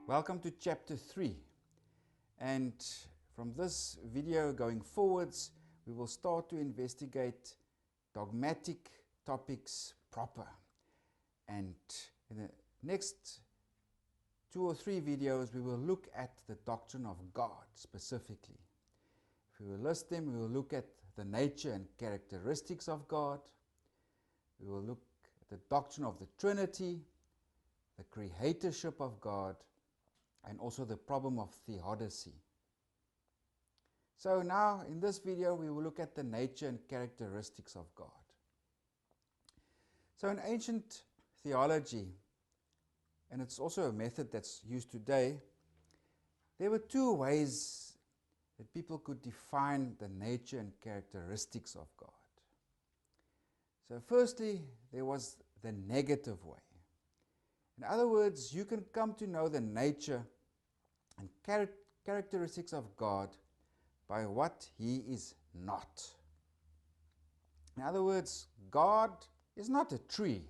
Welcome to chapter 3, and from this video going forwards we will start to investigate dogmatic topics proper, and in the next 2 or 3 videos we will look at the doctrine of God specifically. If we will list them, we will look at the nature and characteristics of God, we will look at the doctrine of the Trinity, the creatorship of God, and also the problem of theodicy. So now in this video we will look at the nature and characteristics of God. So in ancient theology, and it's also a method that's used today, there were 2 ways that people could define the nature and characteristics of God. So firstly, there was the negative way. In other words, you can come to know the nature and characteristics of God by what He is not. In other words, God is not a tree.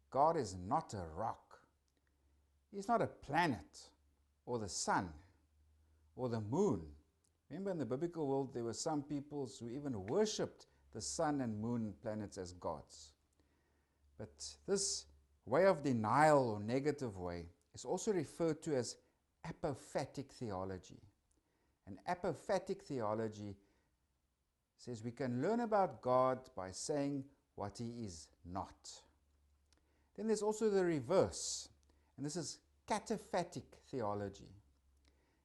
God is not a rock. He's not a planet or the sun or the moon. Remember, in the biblical world there were some peoples who even worshipped the sun and moon and planets as gods. But this way of denial or negative way is also referred to as apophatic theology. And apophatic theology says we can learn about God by saying what He is not. Then there's also the reverse, and this is cataphatic theology.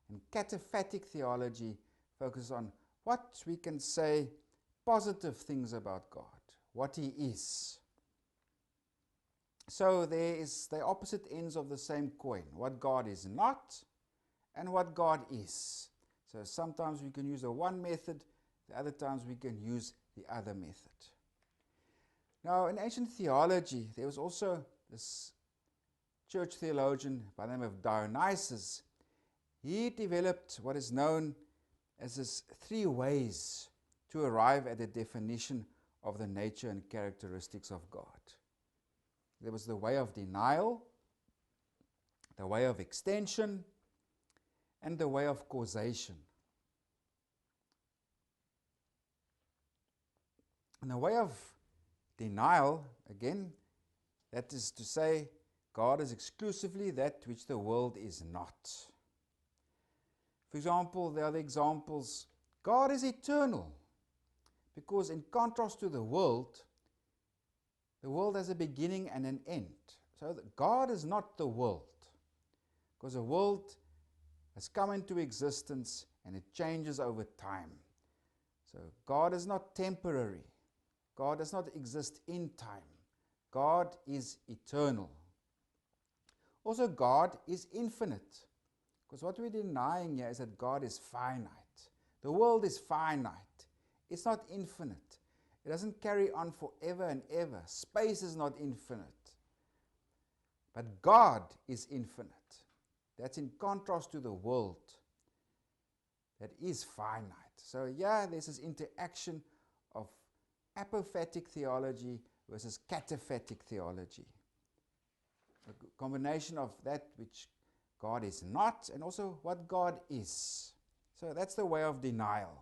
And cataphatic theology focuses on what we can say positive things about God, what He is. So there is the opposite ends of the same coin, what God is not and what God is. So sometimes we can use the one method, the other times we can use the other method. Now in ancient theology there was also this church theologian by the name of Dionysius. He developed what is known as this 3 ways to arrive at a definition of the nature and characteristics of God. There was the way of denial, the way of extension, and the way of causation. And the way of denial, again, that is to say, God is exclusively that which the world is not. For example, there are the examples, God is eternal, because in contrast to the world has a beginning and an end. So God is not the world, because the world has come into existence and it changes over time. So God is not temporary. God does not exist in time. God is eternal. Also, God is infinite, because what we're denying here is that God is finite. The world is finite. It's not infinite. It doesn't carry on forever and ever. Space is not infinite. But God is infinite. That's in contrast to the world that is finite. So yeah, there's this interaction of apophatic theology versus cataphatic theology. A combination of that which God is not and also what God is. So that's the way of denial.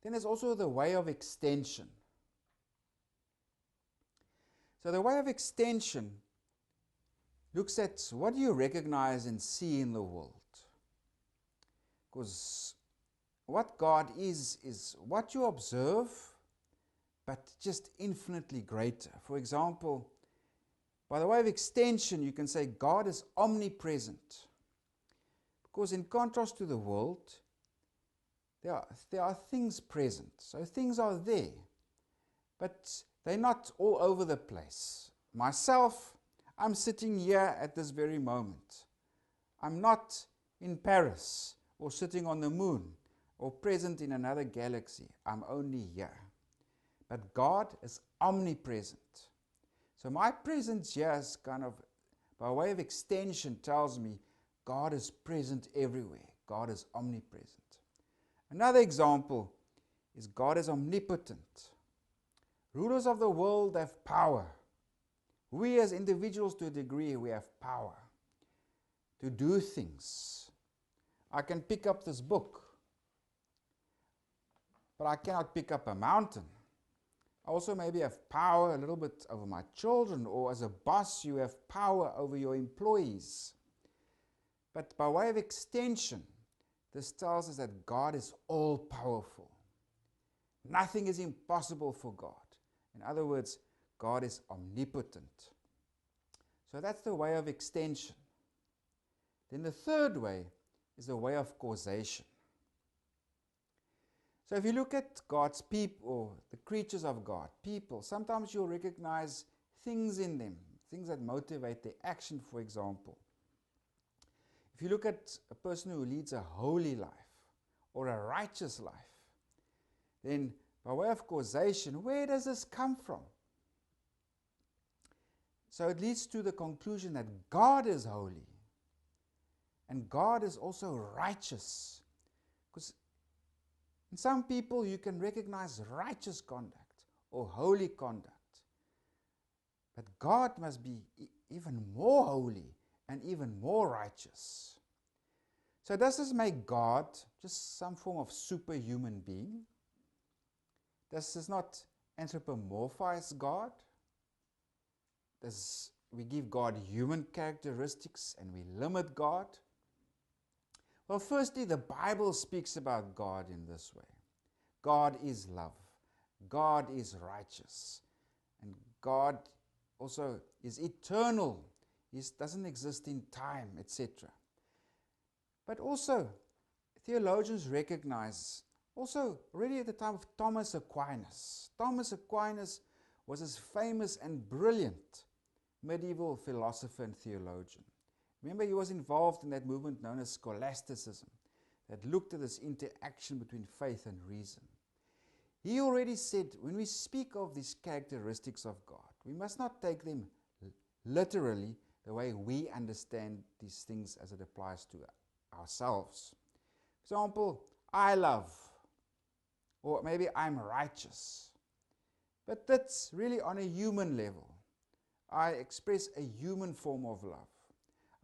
Then there's also the way of extension. So the way of extension looks at what do you recognize and see in the world. Because what God is what you observe, but just infinitely greater. For example, by the way of extension, you can say God is omnipresent. Because in contrast to the world, there are things present. So things are there, but they're not all over the place. Myself, I'm sitting here at this very moment. I'm not in Paris or sitting on the moon or present in another galaxy. I'm only here. But God is omnipresent. So my presence here is kind of, by way of extension, tells me God is present everywhere. God is omnipresent. Another example is God is omnipotent. Rulers of the world have power. We as individuals, to a degree, we have power. to do things. I can pick up this book, but I cannot pick up a mountain. I also maybe have power a little bit over my children, or as a boss you have power over your employees. But by way of extension, this tells us that God is all-powerful. Nothing is impossible for God. In other words, God is omnipotent. So that's the way of extension. Then the third way is the way of causation. So if you look at God's people, or the creatures of God, people, sometimes you'll recognize things in them, things that motivate their action, for example. If you look at a person who leads a holy life or a righteous life, then by way of causation, where does this come from? So it leads to the conclusion that God is holy and God is also righteous. Because in some people you can recognize righteous conduct or holy conduct. But God must be even more holy and even more righteous. So does this make God just some form of superhuman being? Does this not anthropomorphize God? Does we give God human characteristics and we limit God? Well, firstly, the Bible speaks about God in this way. God is love. God is righteous. And God also is eternal. He doesn't exist in time, etc. But also, theologians recognize, also already at the time of Thomas Aquinas. Thomas Aquinas was this famous and brilliant medieval philosopher and theologian. Remember, he was involved in that movement known as scholasticism that looked at this interaction between faith and reason. He already said, when we speak of these characteristics of God, we must not take them literally the way we understand these things as it applies to ourselves. For example, I love, or maybe I'm righteous. But that's really on a human level. I express a human form of love.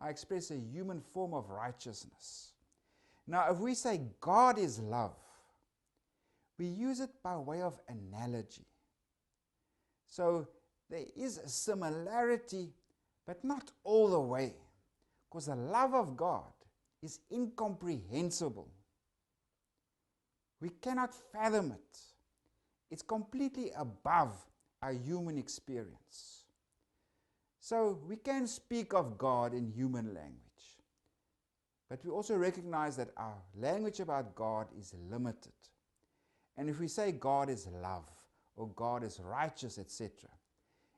I express a human form of righteousness. Now, if we say God is love, we use it by way of analogy. So there is a similarity, but not all the way, because the love of God is incomprehensible. We cannot fathom it. It's completely above our human experience. So we can speak of God in human language, but we also recognize that our language about God is limited. And if we say God is love, or God is righteous, etc.,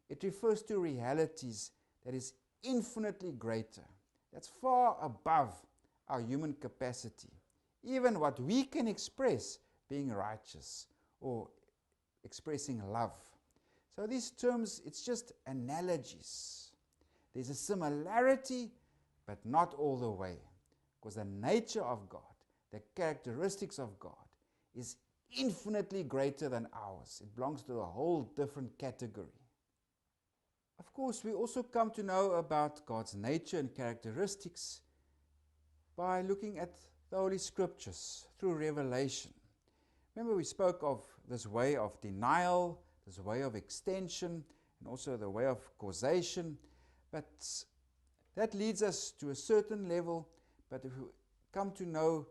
it refers to realities that is infinitely greater, that's far above our human capacity, even what we can express being righteous or expressing love. So these terms, it's just analogies. There's a similarity, but not all the way, because the nature of God, the characteristics of God, is infinitely greater than ours. It belongs to a whole different category. Of course, we also come to know about God's nature and characteristics by looking at the Holy Scriptures through revelation. Remember, we spoke of this way of denial, this way of extension, and also the way of causation. But that leads us to a certain level. But if we come to know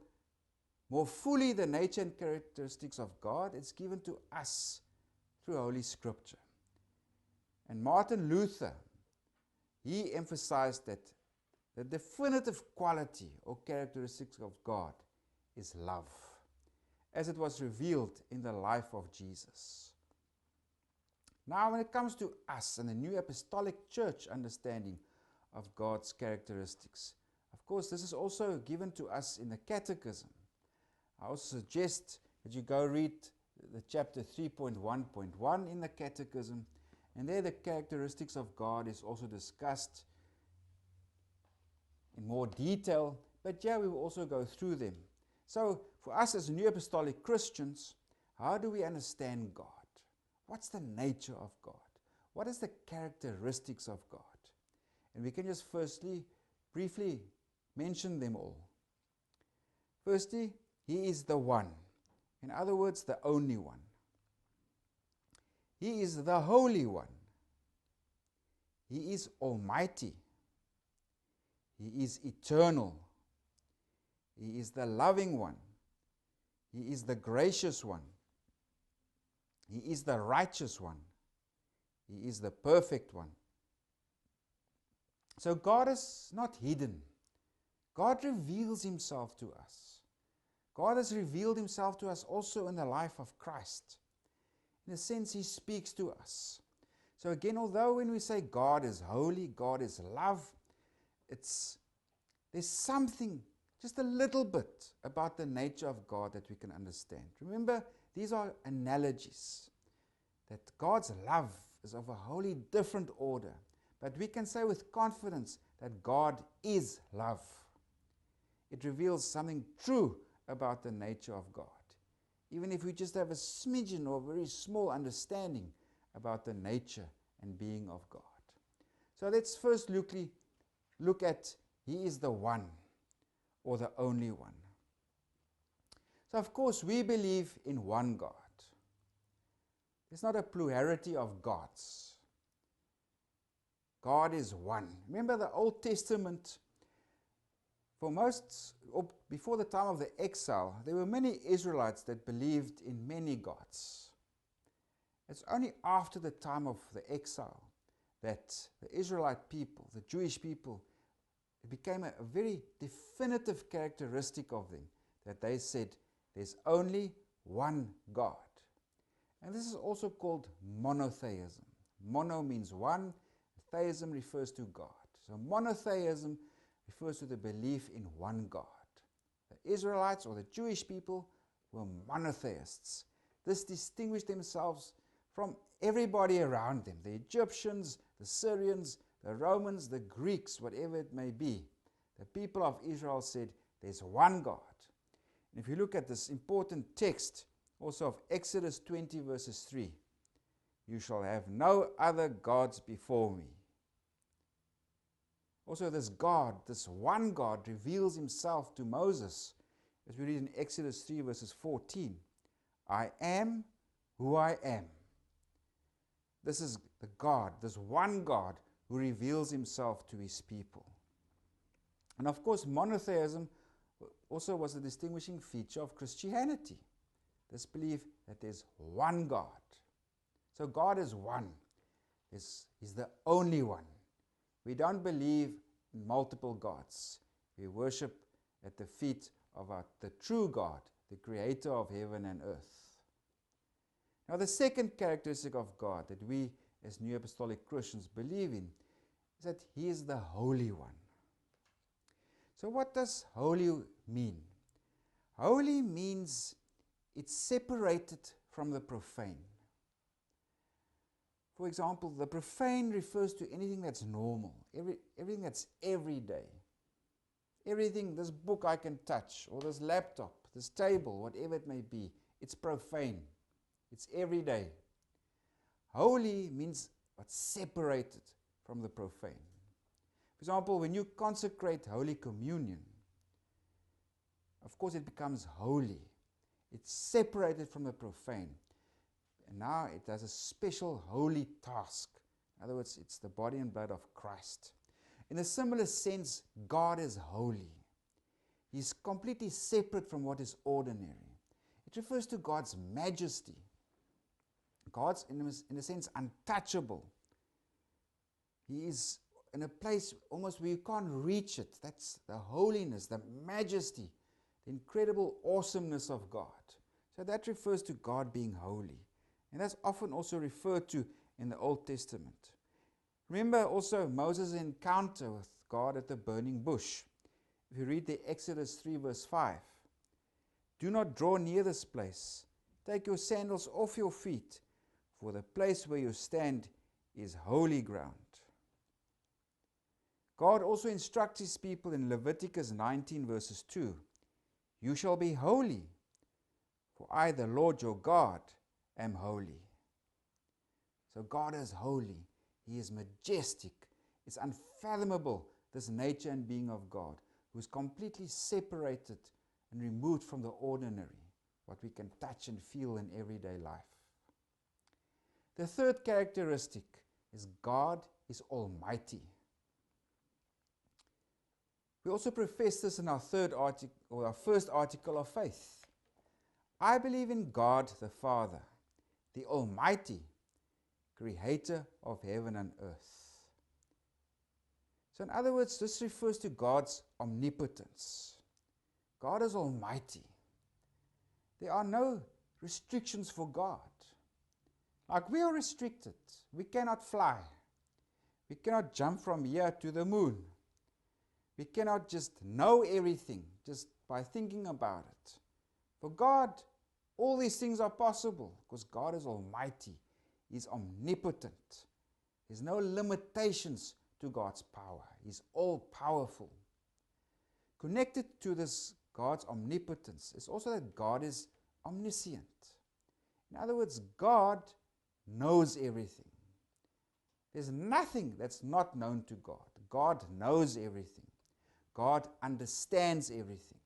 more fully the nature and characteristics of God, it's given to us through Holy Scripture. And Martin Luther, he emphasized that the definitive quality or characteristics of God is love, as it was revealed in the life of Jesus. Now, when it comes to us and the New Apostolic Church understanding of God's characteristics, of course, this is also given to us in the Catechism. I also suggest that you go read the chapter 3.1.1 in the Catechism, and there the characteristics of God is also discussed in more detail, but yeah, we will also go through them. So, for us as New Apostolic Christians, how do we understand God? What's the nature of God? What is the characteristics of God? And we can just firstly, briefly mention them all. Firstly, He is the one. In other words, the only one. He is the Holy One. He is Almighty. He is eternal. He is the loving one. He is the gracious one. He is the righteous one. He is the perfect one. So God is not hidden. God reveals Himself to us. God has revealed Himself to us also in the life of Christ. In a sense, He speaks to us. So again, although when we say God is holy, God is love, there's something, just a little bit, about the nature of God that we can understand. Remember, these are analogies. That God's love is of a wholly different order. But we can say with confidence that God is love. It reveals something true about the nature of God. Even if we just have a smidgen or very small understanding about the nature and being of God. So let's first look at He is the one, or the only one. So of course we believe in one God. There's not a plurality of gods. God is one. Remember the Old Testament, for most, or before the time of the exile, there were many Israelites that believed in many gods. It's only after the time of the exile that the Israelite people, the Jewish people, it became a very definitive characteristic of them, that they said there's only one God. And this is also called monotheism. Mono means one, theism refers to God. So monotheism refers to the belief in one God. The Israelites, or the Jewish people, were monotheists. This distinguished themselves from everybody around them, the Egyptians, the Syrians, the Romans, the Greeks, whatever it may be. The people of Israel said, there's one God. And if you look at this important text, also of Exodus 20 verses 3, you shall have no other gods before me. Also this God, this one God, reveals Himself to Moses, as we read in Exodus 3 verses 14. I am who I am. This is the God, this one God, who reveals Himself to His people. And of course, monotheism also was a distinguishing feature of Christianity. This belief that there's one God. So God is one. He's the only one. We don't believe in multiple gods. We worship at the feet of the true God, the creator of heaven and earth. Now the second characteristic of God that we as New Apostolic Christians believe in is that He is the Holy One. So what does holy mean? Holy means it's separated from the profane. For example, the profane refers to anything that's normal, everything that's everyday. Everything, this book I can touch, or this laptop, this table, whatever it may be, it's profane. It's everyday. Holy means what's separated from the profane. For example, when you consecrate Holy Communion, of course it becomes holy. It's separated from the profane. And now it has a special holy task. In other words, it's the body and blood of Christ. In a similar sense, God is holy. He's completely separate from what is ordinary. It refers to God's majesty. God's, in a sense, untouchable. He is in a place almost where you can't reach it. That's the holiness, the majesty, the incredible awesomeness of God. So that refers to God being holy. And that's often also referred to in the Old Testament. Remember also Moses' encounter with God at the burning bush. If you read the Exodus 3 verse 5, do not draw near this place. Take your sandals off your feet, for the place where you stand is holy ground. God also instructs His people in Leviticus 19 verses 2. You shall be holy, for I, the Lord your God, am holy. So God is holy. He is majestic. It's unfathomable, this nature and being of God. who is completely separated and removed from the ordinary, what we can touch and feel in everyday life. The third characteristic is God is almighty. We also profess this in our first article of faith. I believe in God the Father, the Almighty, creator of heaven and earth. So in other words, this refers to God's omnipotence. God is almighty. There are no restrictions for God. Like we are restricted. We cannot fly. We cannot jump from here to the moon. We cannot just know everything just by thinking about it. For God, all these things are possible because God is almighty. He's omnipotent. There's no limitations to God's power. He's all-powerful. Connected to this God's omnipotence is also that God is omniscient. In other words, God knows everything. There's nothing that's not known to God. God knows everything. God understands everything.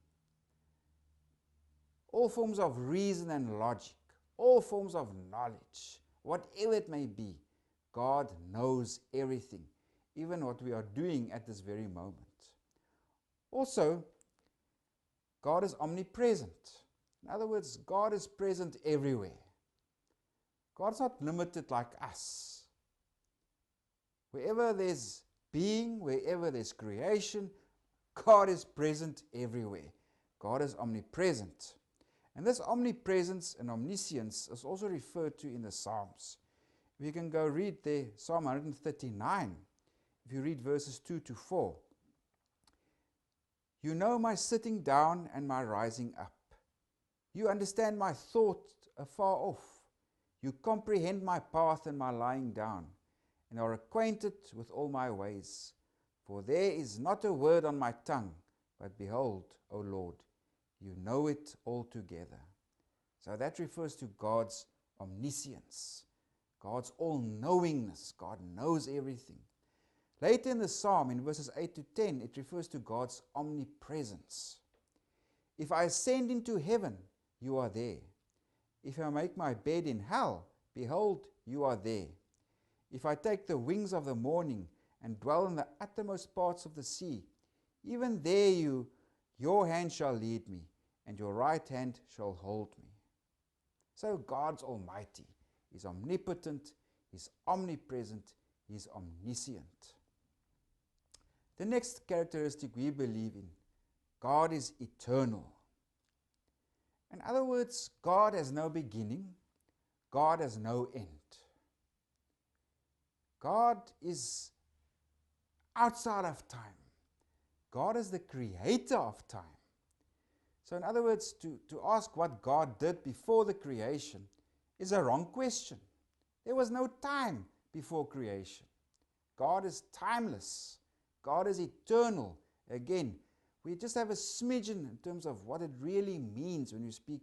All forms of reason and logic, all forms of knowledge, whatever it may be, God knows everything, even what we are doing at this very moment. Also, God is omnipresent. In other words, God is present everywhere. God's not limited like us. Wherever there's being, wherever there's creation, God is present everywhere. God is omnipresent. And this omnipresence and omniscience is also referred to in the Psalms. If you can go read there, Psalm 139, if you read verses 2 to 4. You know my sitting down and my rising up. You understand my thought afar off. You comprehend my path and my lying down, and are acquainted with all my ways. For there is not a word on my tongue, but behold, O Lord, you know it altogether. So that refers to God's omniscience, God's all-knowingness. God knows everything. Later in the psalm, in verses 8 to 10, it refers to God's omnipresence. If I ascend into heaven, you are there. If I make my bed in hell, behold, you are there. If I take the wings of the morning and dwell in the uttermost parts of the sea, even there your hand shall lead me, and your right hand shall hold me. So God's almighty. He's omnipotent, He's omnipresent, He's omniscient. The next characteristic we believe in, God is eternal. In other words, God has no beginning, God has no end. God is outside of time. God is the creator of time. So in other words, to ask what God did before the creation is a wrong question. There was no time before creation. God is timeless. God is eternal. Again, we just have a smidgen in terms of what it really means when you speak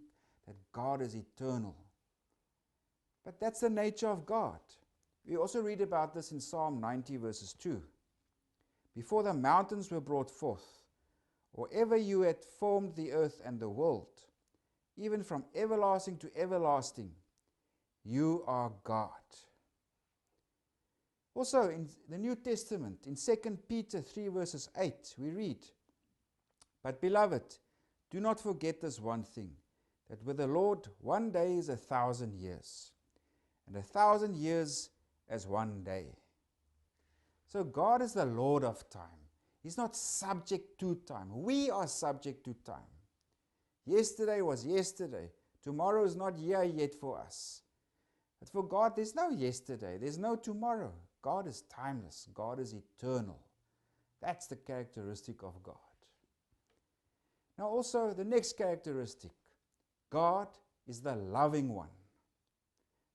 that God is eternal. But that's the nature of God. We also read about this in Psalm 90 verses 2. Before the mountains were brought forth, or ever you had formed the earth and the world, even from everlasting to everlasting, you are God. Also in the New Testament, in 2 Peter 3 verses 8, we read, But beloved, do not forget this one thing, that with the Lord 1 day is 1,000 years, and 1,000 years as 1 day. So God is the Lord of time. He's not subject to time. We are subject to time. Yesterday was yesterday. Tomorrow is not here yet for us. But for God, there's no yesterday. There's no tomorrow. God is timeless. God is eternal. That's the characteristic of God. Now also, the next characteristic. God is the loving one.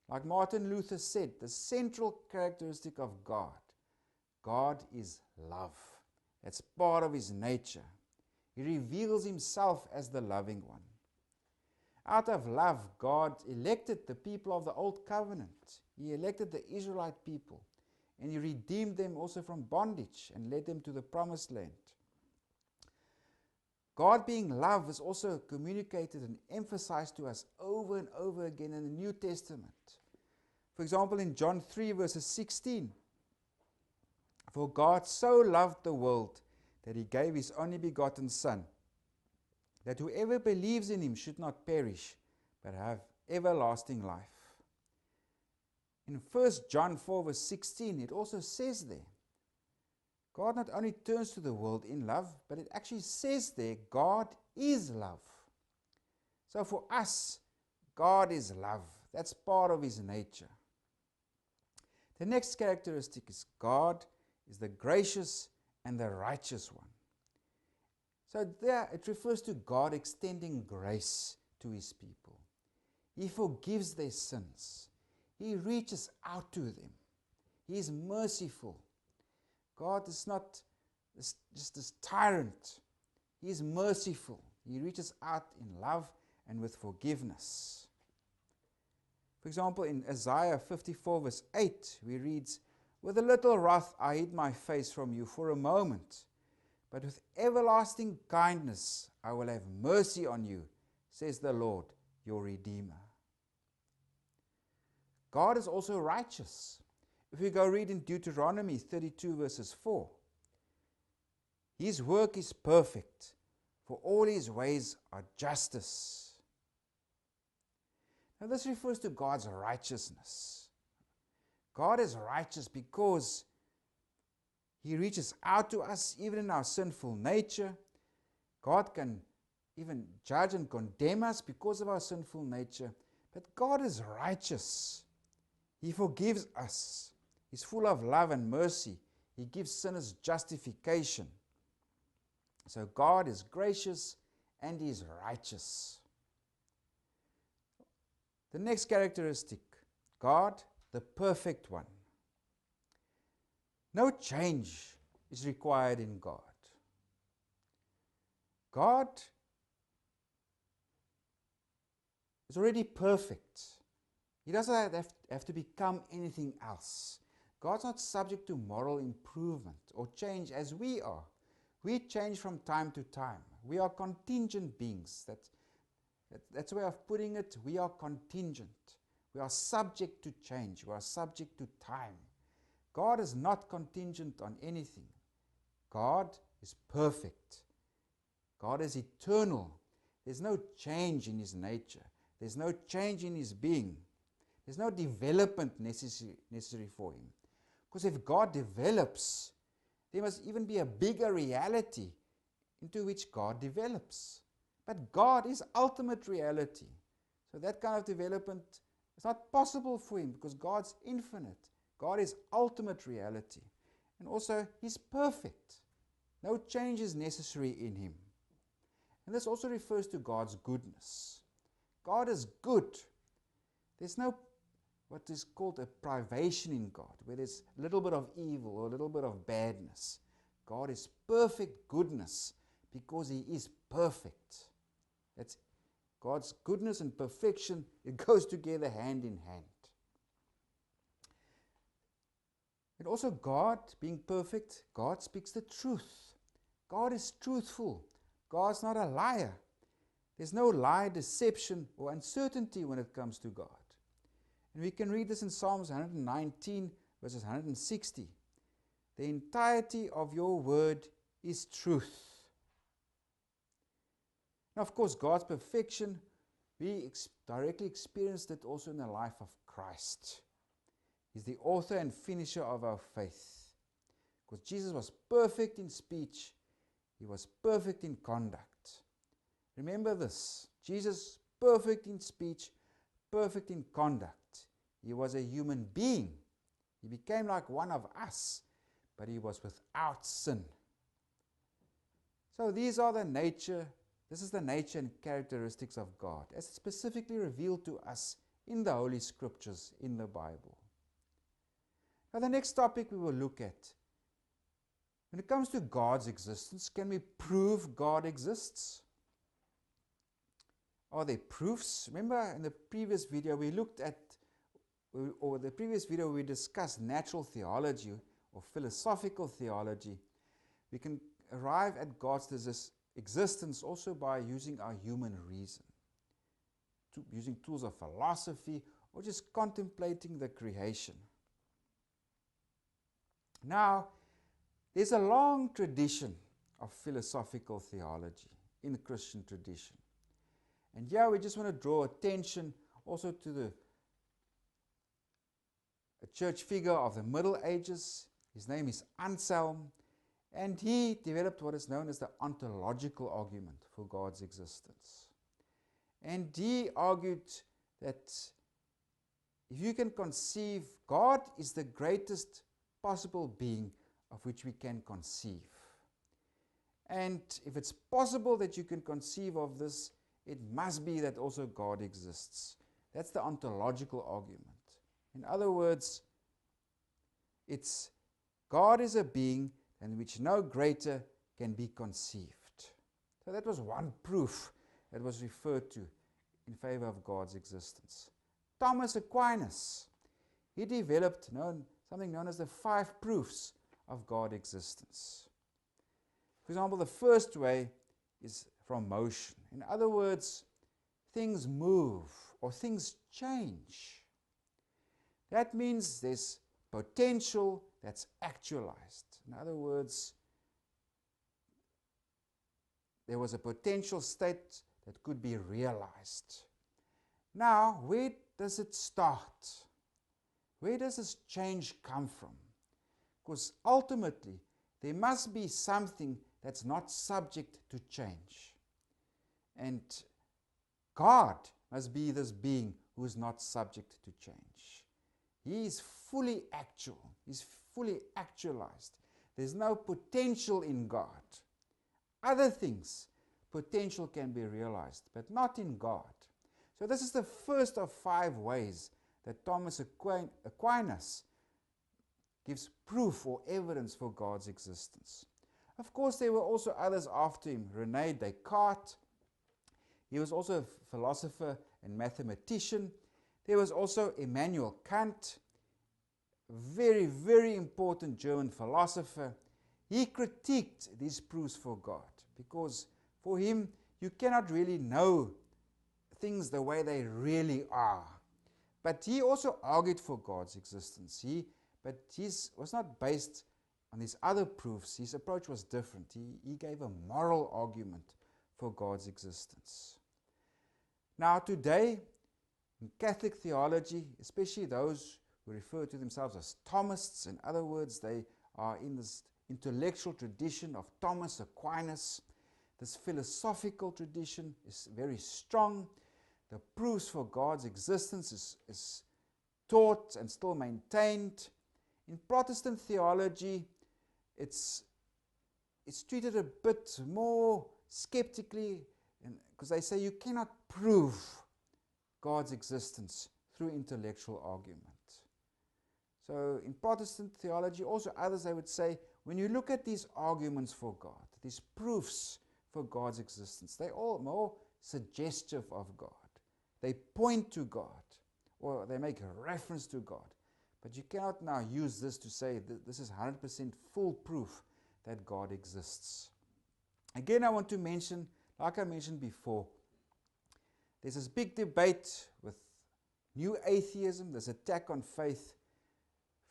Like Martin Luther said, the central characteristic of God, God is love. That's part of His nature. He reveals Himself as the loving one. Out of love, God elected the people of the Old Covenant. He elected the Israelite people, and He redeemed them also from bondage and led them to the promised land. God being love is also communicated and emphasized to us over and over again in the New Testament. For example, in John 3 verses 16, "For God so loved the world that he gave his only begotten Son, that whoever believes in him should not perish, but have everlasting life." In 1 John 4 verse 16, it also says there, God not only turns to the world in love, but it actually says there, God is love. So for us, God is love. That's part of his nature. The next characteristic is God is the gracious and the righteous one. So there it refers to God extending grace to his people. He forgives their sins. He reaches out to them. He is merciful. God is not just this tyrant. He is merciful. He reaches out in love and with forgiveness. For example, in Isaiah 54 verse 8, we read, "With a little wrath I hid my face from you for a moment, but with everlasting kindness I will have mercy on you, says the Lord, your Redeemer." God is also righteous. If we go read in Deuteronomy 32 verses 4, "His work is perfect, for all his ways are justice." Now this refers to God's righteousness. God is righteous because he reaches out to us even in our sinful nature. God can even judge and condemn us because of our sinful nature. But God is righteous. He forgives us. He's full of love and mercy. He gives sinners justification. So God is gracious and he is righteous. The next characteristic, God, the perfect one. No change is required in God. God is already perfect. He doesn't have to become anything else. God's not subject to moral improvement or change as we are. We change from time to time. We are contingent beings. That's a way of putting it. We are contingent. We are subject to change. We are subject to time. God is not contingent on anything. God is perfect. God is eternal. There's no change in his nature. There's no change in his being. There's no development necessary for him. Because if God develops, there must even be a bigger reality into which God develops. But God is ultimate reality. So that kind of development is not possible for him because God's infinite. God is ultimate reality. And also, he's perfect. No change is necessary in him. And this also refers to God's goodness. God is good. There's no what is called a privation in God, where there's a little bit of evil or a little bit of badness. God is perfect goodness because he is perfect. That's God's goodness and perfection. It goes together hand in hand. And also God, being perfect, God speaks the truth. God is truthful. God's not a liar. There's no lie, deception, or uncertainty when it comes to God. And we can read this in Psalms 119, verses 160. The entirety of your word is truth. Now, of course, God's perfection, we directly experienced it also in the life of Christ. He's the author and finisher of our faith. Because Jesus was perfect in speech, he was perfect in conduct. Remember this, Jesus, perfect in speech, perfect in conduct. He was a human being. He became like one of us, but he was without sin. So this is the nature and characteristics of God, as specifically revealed to us in the Holy Scriptures, in the Bible. Now the next topic we will look at, when it comes to God's existence, can we prove God exists? Are there proofs? Remember in the previous video we discussed natural theology or philosophical theology. We can arrive at God's existence also by using our human reason, using tools of philosophy, or just contemplating the creation. Now, there's a long tradition of philosophical theology in the Christian tradition. And here we just want to draw attention also to a church figure of the Middle Ages. His name is Anselm, and he developed what is known as the ontological argument for God's existence. And he argued that if you can conceive, God is the greatest possible being of which we can conceive. And if it's possible that you can conceive of this, it must be that also God exists. That's the ontological argument. In other words, it's God is a being in which no greater can be conceived. So that was one proof that was referred to in favor of God's existence. Thomas Aquinas, he developed something known as the 5 proofs of God's existence. For example, the first way is from motion. In other words, things move or things change. That means there's potential that's actualized. In other words, there was a potential state that could be realized. Now, where does it start? Where does this change come from? Because ultimately, there must be something that's not subject to change. And God must be this being who is not subject to change. He is fully actual. He's fully actualized. There's no potential in God. Other things, potential can be realized, but not in God. So this is the first of 5 ways that Thomas Aquinas gives proof or evidence for God's existence. Of course, there were also others after him. René Descartes, he was also a philosopher and mathematician. There was also Immanuel Kant, very, very important German philosopher. He critiqued these proofs for God because for him, you cannot really know things the way they really are. But he also argued for God's existence. But his was not based on these other proofs. His approach was different. He gave a moral argument for God's existence. Now today, in Catholic theology, especially those who refer to themselves as Thomists, in other words, they are in this intellectual tradition of Thomas Aquinas. This philosophical tradition is very strong. The proofs for God's existence is taught and still maintained. In Protestant theology, it's treated a bit more skeptically because they say you cannot prove God's existence through intellectual argument. So in Protestant theology, also others, they would say, when you look at these arguments for God, these proofs for God's existence, they're all more suggestive of God. They point to God, or they make a reference to God. But you cannot now use this to say that this is 100% full proof that God exists. Again, I want to mention, like I mentioned before, there's this big debate with new atheism, this attack on faith.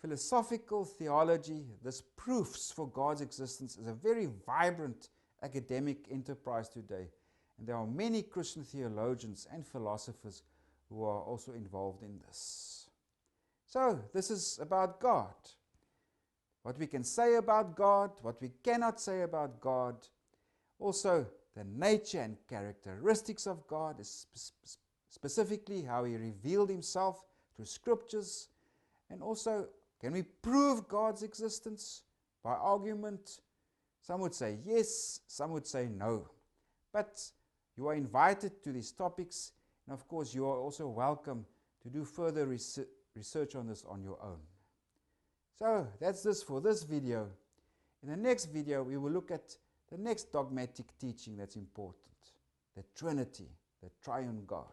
Philosophical theology, this proofs for God's existence, is a very vibrant academic enterprise today. And there are many Christian theologians and philosophers who are also involved in this. So, this is about God. What we can say about God, what we cannot say about God. Also, the nature and characteristics of God, specifically how He revealed Himself through Scriptures. And also, can we prove God's existence by argument? Some would say yes, some would say no. But you are invited to these topics, and of course you are also welcome to do further research on this on your own. So that's this for this video. In the next video we will look at the next dogmatic teaching that's important, the Trinity, the Triune God.